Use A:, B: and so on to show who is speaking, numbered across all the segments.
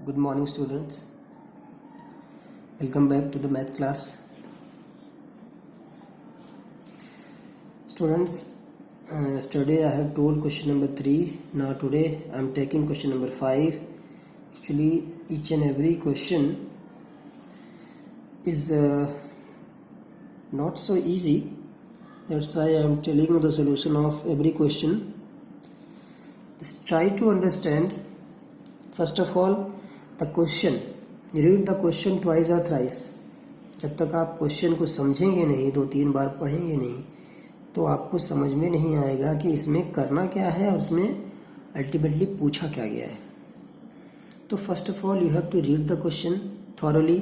A: Good morning students, welcome back to the math class. Students, yesterday I have told question number 3. Now today I am taking question number 5. Actually each and every question is not so easy. That's why I am telling you the solution of every question. Just try to understand first of all the question. Read the question twice or thrice. जब तक आप question को समझेंगे नहीं, 2-3 बार पढ़ेंगे नहीं, तो आपको समझ में नहीं आएगा कि इसमें करना क्या है और इसमें अल्टीमेटली पूछा क्या गया है. तो first of all you have to read the question thoroughly,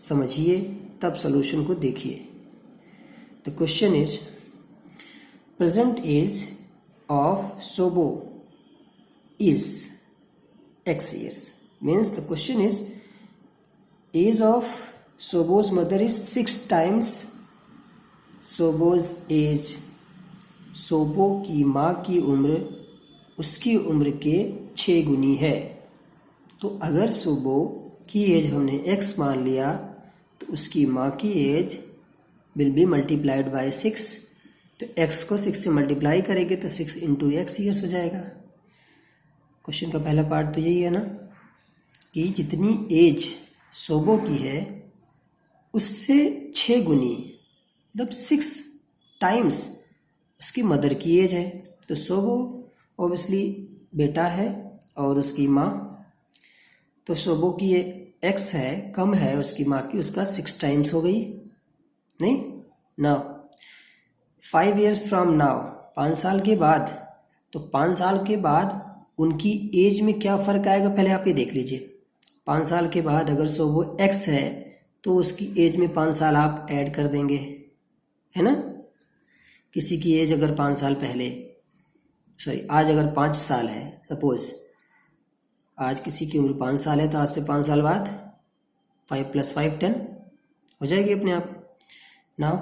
A: समझिए तब सॉल्यूशन को देखिए. The question is present age of Sobo is X years. Means the question is age of Sobo's mother is 6 times Sobo's age. सोबो की माँ की उम्र उसकी उम्र के 6 गुनी है. तो अगर सोबो की एज हमने X मान लिया तो उसकी माँ की age will be multiplied by 6. तो X को 6 से मल्टीप्लाई करेंगे तो 6 इंटू X ईयर्स हो जाएगा. क्वेश्चन का पहला पार्ट तो यही है ना कि जितनी एज सोबो की है उससे 6 गुनी मतलब 6 टाइम्स उसकी मदर की एज है. तो सोबो ऑब्वियसली बेटा है और उसकी माँ, तो सोबो की ये एक्स है कम है उसकी माँ की, उसका 6 टाइम्स हो गई नहीं. नाउ 5 years फ्रॉम नाउ, 5 साल के बाद. तो 5 साल के बाद उनकी एज में क्या फ़र्क आएगा पहले आप ये देख लीजिए. 5 साल के बाद अगर सोबो एक्स है तो उसकी एज में 5 साल आप ऐड कर देंगे, है ना. किसी की एज अगर 5 साल पहले आज अगर 5 साल है, सपोज आज किसी की उम्र 5 साल है तो आज से 5 साल बाद 5 + 5 10 हो जाएगी अपने आप. नाउ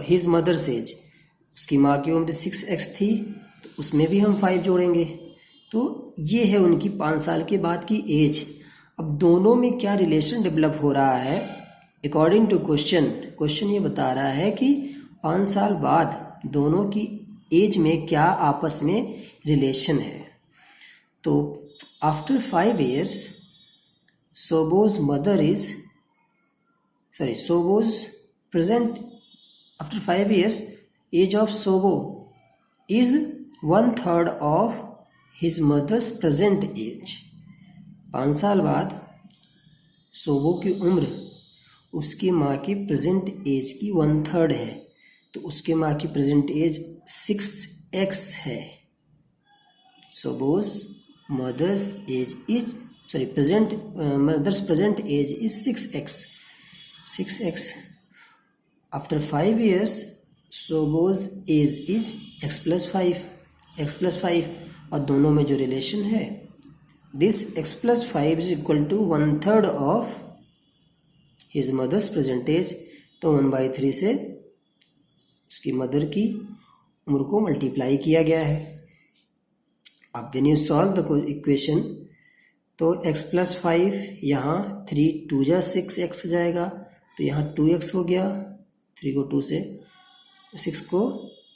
A: हिज मदर्स एज, उसकी माँ की उम्र 6x थी तो उसमें भी हम 5 जोड़ेंगे. तो ये है उनकी 5 साल के बाद की एज. अब दोनों में क्या रिलेशन डेवलप हो रहा है अकॉर्डिंग टू क्वेश्चन ये बता रहा है कि 5 साल बाद दोनों की एज में क्या आपस में रिलेशन है. तो after 5 years Sobo's present after 5 years age of Sobo is 1/3 of his mother's present age. 5 साल बाद सोबो की उम्र उसकी माँ की प्रेजेंट एज की 1/3 है. तो उसके माँ की प्रेजेंट एज 6x है. Sobo's mother's present age is 6x. After 5 years Sobo's age is x + 5 और दोनों में जो रिलेशन है this x + 5 is equal to 1/3 of his mother's present age. तो 1/3 से उसकी मदर की उम्र को मल्टीप्लाई किया गया है. अब when you solve the equation तो x + 5 यहाँ 3 2 जा 6x हो जाएगा. तो यहाँ 2x हो गया. 3 को 2 से 6 को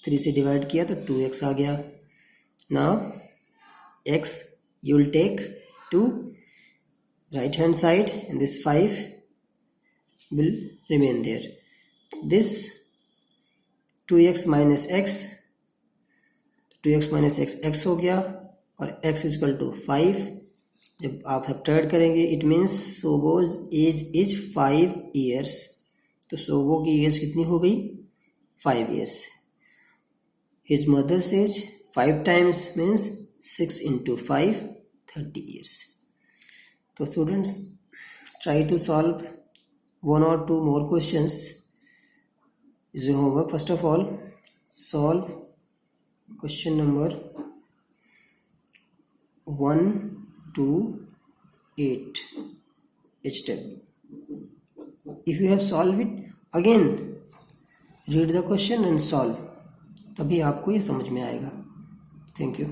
A: 3 से डिवाइड किया तो 2x आ गया. Now x you will take to right hand side and this 5 will remain there. This 2x minus x x हो गया और x is equal to 5. जब आप सब्ट्रैक्ट करेंगे it means Sobo's age is 5 years. तो सोबो की as कितनी हो गई 5 years. His mother's age 5 times means 6 into 5 30 years. So students, try to solve 1 or 2 more questions. Is your homework. First of all, solve question number 1 to 8 HW. If you have solved it, again read the question and solve. तभी आपको ये समझ में आएगा. Thank you.